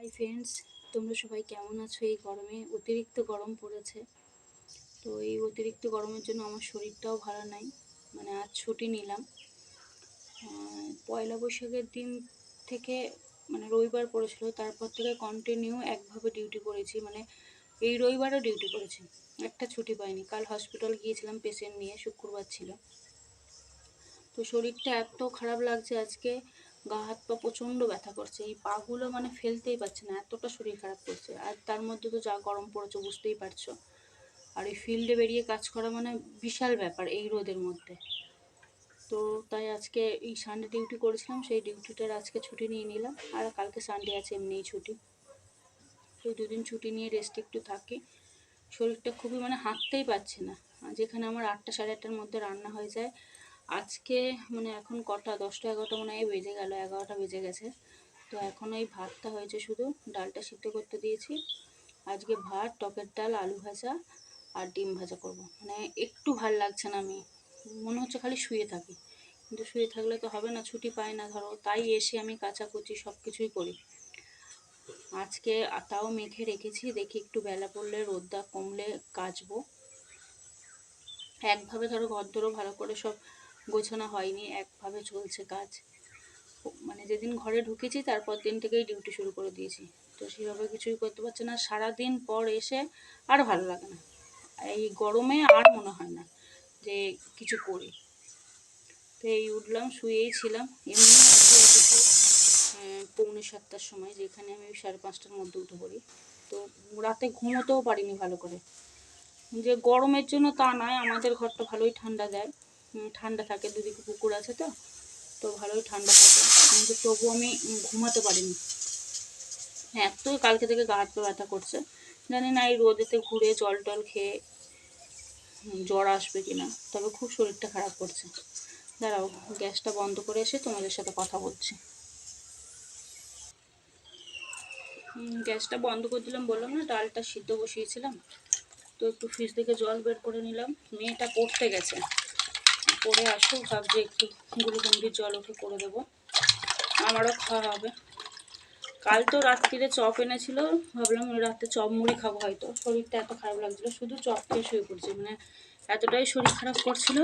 Hi friends, তোমরা সবাই কেমন আছো? এই গরমে অতিরিক্ত গরম পড়েছে। তো এই অতিরিক্ত গরমের জন্য আমার শরীরটাও ভালো নাই। মানে আজ ছুটি নিলাম। পয়লা বৈশাখের দিন থেকে মানে রবিবার পড়েছিল, তারপর থেকে কন্টিনিউ একভাবে ডিউটি করেছি। মানে এই রবিবারও ডিউটি করেছি, একটা ছুটি পাইনি। কাল হসপিটাল গিয়েছিলাম পেশেন্ট নিয়ে, শুক্রবার ছিল। তো শরীরটা এত খারাপ লাগছে আজকে, গা হাত পা প্রচণ্ড ব্যথা করছে। এই পাগুলো মানে ফেলতেই পারছে না, এতটা শরীর খারাপ করছে। আর তার মধ্যে তো যা গরম পড়েছে বুঝতেই পারছো। আর এই ফিল্ডে বেরিয়ে কাজ করা মানে বিশাল ব্যাপার এই রোদের মধ্যে। তো তাই আজকে এই সানডে ডিউটি করেছিলাম, সেই ডিউটিটার আজকে ছুটি নিয়ে নিলাম। আর কালকে সানডে আছে এমনিই ছুটি। তো দুদিন ছুটি নিয়ে রেস্ট একটু থাকি। শরীরটা খুবই মানে হাঁটতেই পারছে না। যেখানে আমার 8টা সাড়ে 8টার মধ্যে রান্না হয়ে যায়, আজকে মানে এখন কটা 10টা 11টা মনে হয় বেজে গেল, 11টা বেজে গেছে। তো এখন এই ভাতটা হয়েছে, শুধু ডালটা সিদ্ধ করতে দিয়েছি। আজকে ভাত, টকের ডাল, আলু ভাজা আর ডিম ভাজা করব। মানে একটু ভাল লাগছে না, আমি মনে হচ্ছে খালি শুয়ে থাকি। কিন্তু শুয়ে থাকলে তো হবে না, ছুটি পাই না ধরো। তাই এসে আমি কাচাকুচি সব কিছুই করি। আজকে তাও মেখে রেখেছি, দেখি একটু বেলা পড়লে রোদটা কমলে কাচবো। একভাবে ধরো ঘরদোরও ভালো করে সব গোছানো হয়নি, একভাবে চলছে কাজ। মানে যেদিন ঘরে ঢুকেছি তারপর দিন থেকেই ডিউটি শুরু করে দিয়েছি। তো সেভাবে কিছুই করতে পারছি না। সারাদিন পর এসে আর ভালো লাগে না, এই গরমে আর মনে হয় না যে কিছু করি। তো এই উঠলাম, শুয়েই ছিলাম। এমনি আজকে উঠেছি 6:45টার সময়, যেখানে আমি 5:30টার মধ্যে উঠে পড়ি। তো রাতে ঘুমোতেও পারিনি ভালো করে। যে গরমের জন্য তা নয়, আমাদের ঘরটা ভালোই ঠান্ডা দেয়, ঠান্ডা থাকে, দুদিকে পুকুর আছে তো তো ভালোই ঠান্ডা থাকে। কিন্তু তবু আমি ঘুমাতে পারিনি। এত কালকে থেকে গা হাত পা ব্যথা করছে, জানি না এই রোদেতে ঘুরে জল টল খেয়ে জ্বর আসবে কিনা। তবে খুব শরীরটা খারাপ করছে। দাঁড়াও, গ্যাসটা বন্ধ করে এসে তোমাদের সাথে কথা বলছি। গ্যাসটা বন্ধ করে দিলাম, বললাম না ডালটা সিদ্ধ বসিয়েছিলাম। তো একটু ফ্রিজ থেকে জল বের করে নিলাম। মেয়েটা পড়তে গেছে, পড়ে আসুক, ভাবছি একটু গ্লুকন্ডির জল ওকে করে দেবো, আমারও খাওয়া হবে। কাল তো রাত্রিরে চপ এনেছিল, ভাবলাম রাতে চপ মুড়ি খাবো। হয়তো শরীরটা এত খারাপ লাগছিল, শুধু চপ খেয়ে শুয়ে পড়ছি। মানে এতটাই শরীর খারাপ করছিল,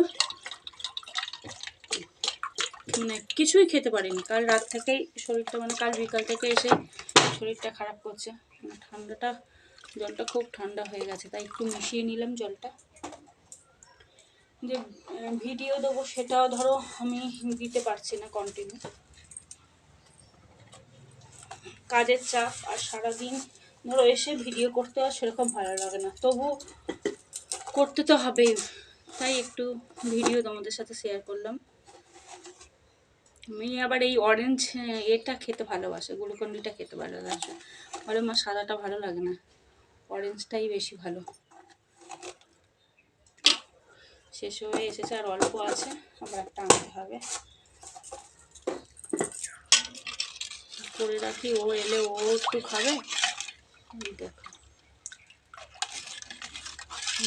মানে কিছুই খেতে পারিনি কাল রাত থেকেই। শরীরটা মানে কাল বিকাল থেকে এসে শরীরটা খারাপ করছে। মানে ঠান্ডাটা, জলটা খুব ঠান্ডা হয়ে গেছে, তাই একটু মিশিয়ে নিলাম জলটা। যে ভিডিও দেবো সেটাও ধরো আমি দিতে পারছি না কন্টিনিউ, কাজের চাপ। আর সারাদিন ধরো এসে ভিডিও করতে আর সেরকম ভালো লাগে না, তবু করতে তো হবেই। তাই একটু ভিডিও তোমাদের সাথে শেয়ার করলাম। মেয়ে আবার এই অরেঞ্জ এটা খেতে ভালোবাসে, গ্লুকন্ডিটা খেতে ভালোবাসে। বলে মা সাদাটা ভালো লাগে না, অরেঞ্জটাই বেশি ভালো। শেষ হয়ে এসেছে, আর অল্প আছে, আবার একটা আনতে হবে। করে রাখি, ও এলে ও একটু খাবে। দেখো,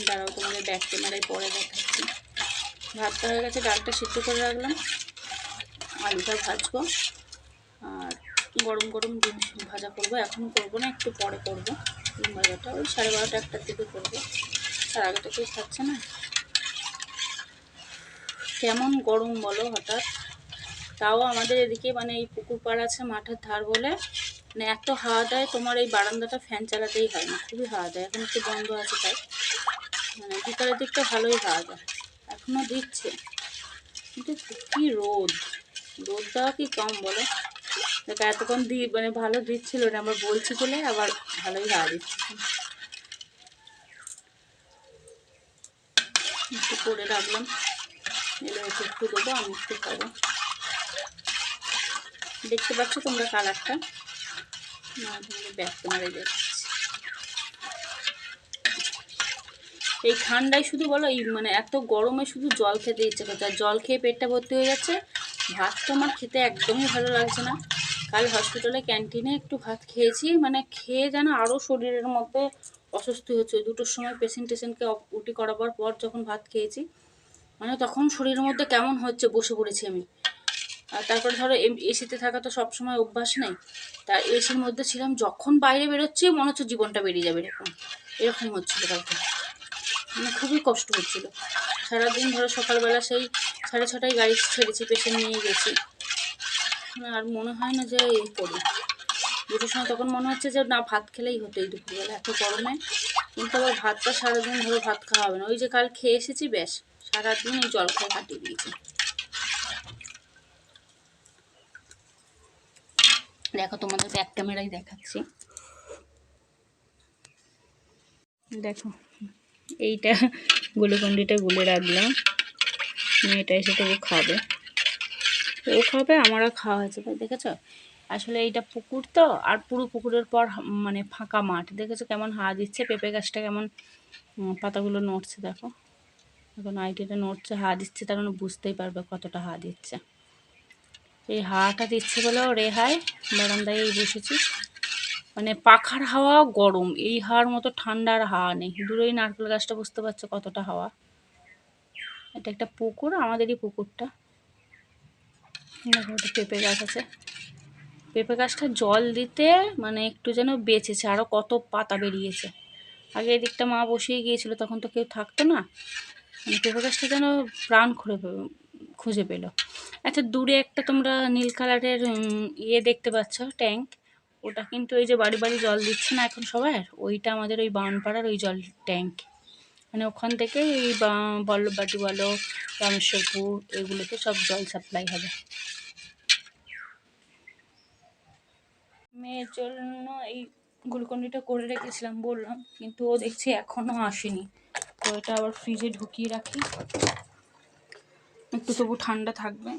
দাঁড়াও তোমাদের ব্যাক ক্যামেরায় পরে দেখাচ্ছি। ভাতটা হয়ে গেছে, ডালটা সিদ্ধ করে রাখলাম, আলুটা ভাজবো। আর গরম গরম ডিম ভাজা করবো, এখন করবো না, একটু পরে করবো। ডিম ভাজাটা ওই 12:30 1টার দিকে করবো, তার আগে তো কেউ খাচ্ছে না। কেমন গরম বলো হঠাৎ। তাও আমাদের এদিকে মানে এই পুকুর পাড় আছে মাঠের ধার বলে, মানে এত হাওয়া দেয়, তোমার এই বারান্দাটা ফ্যান চালাতেই হয় না, খুবই হাওয়া দেয়। এখন একটু বন্ধ আছে তাই, মানে বিকালের দিকটা ভালোই হাওয়া দেয়, এখনও দিচ্ছে। কিন্তু কি রোদ, রোদ দেওয়া কি কম বলো। দেখো এতক্ষণ মানে ভালো দিচ্ছিল না, আমরা বলছি বলে আবার ভালোই হাওয়া দিচ্ছে। একটু করে রাখলাম, এলে ওকে একটু দেবো, আমি একটু খাবো। দেখতে পাচ্ছ তোমরা কালারটা, না তোমাদের ব্যাক ক্যামেরায় যাচ্ছি। এই ঠান্ডায় শুধু বলো, এই মানে এত গরমে শুধু জল খেতে ইচ্ছে করছে, আর জল খেয়ে পেটটা ভর্তি হয়ে যাচ্ছে। ভাত তো আমার খেতে একদমই ভালো লাগছে না। কাল হসপিটালে ক্যান্টিনে একটু ভাত খেয়েছি, মানে খেয়ে যেন আরও শরীরের মধ্যে অস্বস্তি হচ্ছে। 2টোর সময় পেশেন্টকে উটি করাবার পর যখন ভাত খেয়েছি, মানে তখন শরীরের মধ্যে কেমন হচ্ছে, বসে পড়েছি আমি। আর তারপরে ধরো এসিতে থাকা তো সবসময় অভ্যাস নেই, তা এসির মধ্যে ছিলাম, যখন বাইরে বেরোচ্ছি মনে হচ্ছে জীবনটা বেরিয়ে যাবে, এরকম এরকম হচ্ছিলো কালকে, মানে খুবই কষ্ট হচ্ছিল। সারাদিন ধরো সকালবেলা সেই 6:30টায় গাড়ি ছেড়েছি, পেশেন্ট নিয়ে গেছি, আর মনে হয় না যে করি 2টোর সময়, তখন মনে হচ্ছে যে না ভাত খেলেই হতো এই দুপুরবেলা এত গরমে, কিন্তু আবার ভাতটা সারাদিন ধরো ভাত খাওয়া হবে না, ওই যে কাল খেয়ে এসেছি ব্যাস, সারাদিন এই জল খেয়ে কাটিয়ে দিয়েছি। দেখো তোমাদের ব্যাক ক্যামেরায় দেখাচ্ছি, দেখো এইটা গ্লুকন্ডিটা গুলে রাখলাম, মেয়েটা এসে তবু খাবে, ও খাবে, আমারও খাওয়া হয়েছে, তাই দেখেছো। আসলে এইটা পুকুর তো, আর পুরো পুকুরের পর মানে ফাঁকা মাঠ, দেখেছো কেমন হাওয়া দিচ্ছে, পেঁপে গাছটা কেমন পাতাগুলো নড়ছে, দেখো এখন আইডিটা নড়ছে, হাওয়া দিচ্ছে, তার মানে বুঝতেই পারবে কতটা হাওয়া দিচ্ছে। এই হাওয়াটা দিচ্ছে বলেও রেহাই, বারান্দায় বসেছি, মানে পাখার হাওয়া গরম, এই হাওয়ার মতো ঠান্ডার হাওয়া নেই। দূরেই নারকেল গাছটা, বুঝতে পারছো কতটা হাওয়া। এটা একটা পুকুর, আমাদেরই পুকুরটা, দেখো একটা পেঁপে গাছ আছে, পেঁপে গাছটা জল দিতে মানে একটু যেন বেঁচেছে, আরও কত পাতা বেরিয়েছে। আগে এদিকটা মা বসিয়ে গিয়েছিল, তখন তো কেউ থাকতো না, মানে পেঁপে গাছটা যেন প্রাণ খুঁজে পেল। আচ্ছা, দূরে একটা তোমরা নীল কালারের ইয়ে দেখতে পাচ্ছ, ট্যাঙ্ক, ওটা কিন্তু এই যে বাড়ি বাড়ি জল দিচ্ছে না এখন সবার, ওইটা আমাদের ওই বাউনপাড়ার ওই জল ট্যাঙ্ক, মানে ওখান থেকে এই বল্লভবাটি বলো, রামেশ্বরপুর, এগুলোতে সব জল সাপ্লাই হবে। মেয়ের জন্য এই গ্লুকন্ডিটা করে রেখেছিলাম বললাম, কিন্তু ও দেখছি এখনও আসেনি, তো এটা আবার ফ্রিজে ঢুকিয়ে রাখি, একটু তবু ঠান্ডা থাকবে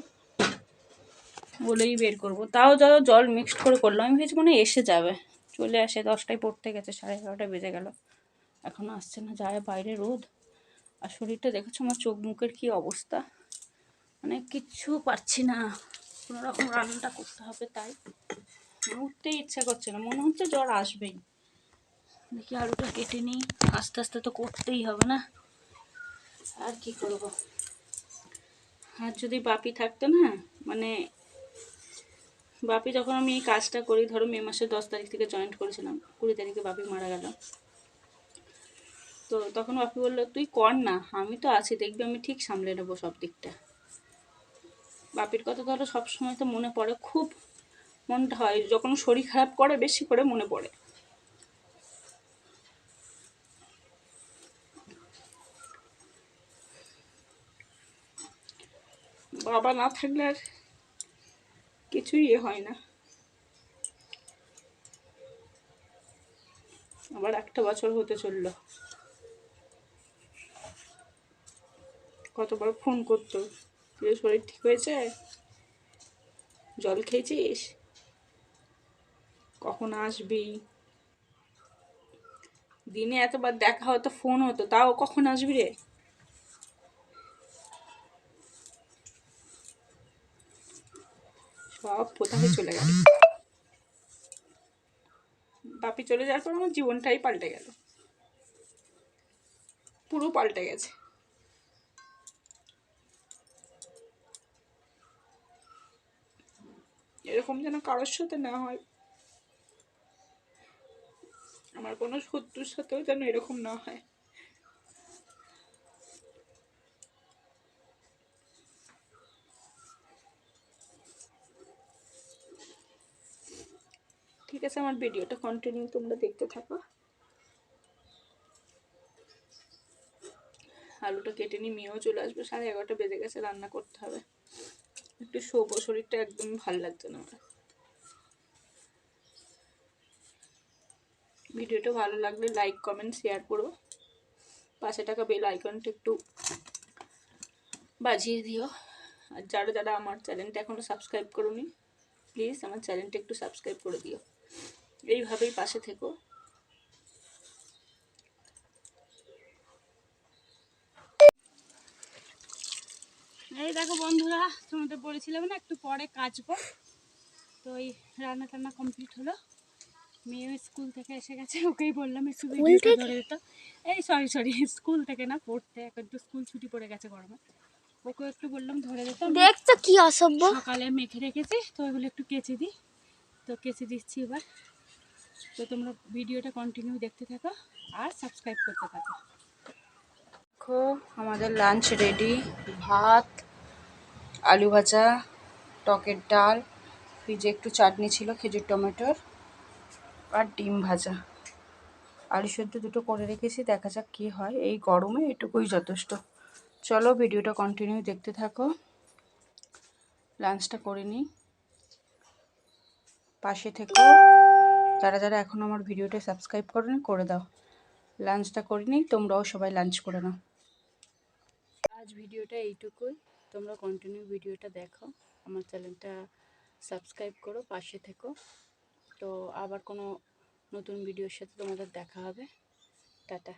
বলেই বের করবো। তাও যত জল মিক্সড করে করলাম, আমি ভেবেছি মনে এসে যাবে, চলে আসে, 10টায় পড়তে গেছে, 11:30 বেজে গেল, এখনও আসছে না, যায় বাইরে রোদ। আর শরীরটা দেখেছো আমার চোখ মুখের কী অবস্থা, মানে কিচ্ছু পারছি না, কোনো রকম রান্নাটা করতে হবে, তাই উঠতেই ইচ্ছা করছে না, মনে হচ্ছে জ্বর আসবেই। দেখি আলুটা কেটে নিই, আস্তে আস্তে তো করতেই হবে না, আর কি করব। আর যদি বাপি থাকতো না, মানে বাপি যখন আমি এই কাজটা করি, ধরো মে মাসের 10 তারিখ থেকে জয়েন্ট করেছিলাম, 20 তারিখে বাপি মারা গেল, তো তখন বাপি বললো তুই কর না, আমি তো আছি, দেখবি আমি ঠিক সামলে নেবো সব দিকটা। বাপির কথা ধরো সবসময় তো মনে পড়ে, খুব মনটা হয়, যখন শরীর খারাপ করে বেশি করে মনে পড়ে। বাবা না থাকলে আর কিছুই হয় না। আবার 1টা বছর হতে চললো, কতবার ফোন করতো, তোর শরীর ঠিক হয়েছে, জল খেয়েছিস, কখন আসবি, দিনে এতবার দেখা হতো, ফোন হতো, তাও কখন আসবি রে। সব কোথায় চলে গেল, বাপি চলে যাওয়ার পর আমার জীবনটাই পাল্টে গেল, পুরো পাল্টে গেছে। এরকম যেন কারোর সাথে না হয়, আমার কোনো শত্রুর সাথেও যেন এরকম না হয়। ঠিক আছে, আমার ভিডিওটা কন্টিনিউ তোমরা দেখতে থাকো। আলুটা কেটে নিয়ে মেয়েও চলে আসবে, 11:30 বেজে গেছে, রান্না করতে হবে, একটু শোবো, শরীরটা একদমই ভালো লাগছে না আমার। ভিডিওটা ভালো লাগলে লাইক কমেন্ট শেয়ার করো, পাশে থাকা বেল আইকনটা একটু বাজিয়ে দিও, আর যারা যারা আমার চ্যানেলটা এখনও সাবস্ক্রাইব করোনি, প্লিজ আমার চ্যানেলটা একটু সাবস্ক্রাইব করে দিও, এইভাবেই পাশে থেকো। এই দেখো বন্ধুরা, তোমাদের বলেছিলাম না একটু পরে কাচবো, তো এই রান্না টান্না কমপ্লিট হলো, মেয়েও স্কুল থেকে এসে গেছে, ওকেই বললাম একটু ভিডিওটা ধরে দিত। এই সরি স্কুল থেকে না, পড়তে, এখন তো স্কুল ছুটি পড়ে গেছে গরমে, ওকে একটু বললাম ধরে দিতে, দেখছো কি অসভ্য। সকালে মেখে রেখেছি তো ওইগুলো একটু কেচে দিই, তো কেচে দিচ্ছি এবার। তো তোমরা ভিডিওটা কন্টিনিউ দেখতে থাকো আর সাবস্ক্রাইব করতে থাকো। দেখো আমাদের লাঞ্চ রেডি, ভাত, আলু ভাজা, টকের ডাল, ফ্রিজে একটু চাটনি ছিল খেজুর টমেটোর, আর ডিম ভাজা, আলু সেদ্ধ দুটো করে রেখেছি, দেখা যাক কী হয়, এই গরমে এটুকুই যথেষ্ট। চলো ভিডিওটা কন্টিনিউ দেখতে থাকো, লাঞ্চটা করে নিই, পাশে থেকো। যারা যারা এখনও আমার ভিডিওটা সাবস্ক্রাইব করোনি করে দাও। লাঞ্চটা করে নিই, তোমরাও সবাই লাঞ্চ করে নাও। আজ ভিডিওটা এইটুকুই, তোমরা কন্টিনিউ ভিডিওটা দেখো, আমার চ্যানেলটা সাবস্ক্রাইব করো, পাশে থেকো। তো আবার কোনো নতুন ভিডিওর সাথে তোমাদের দেখা হবে। টাটা।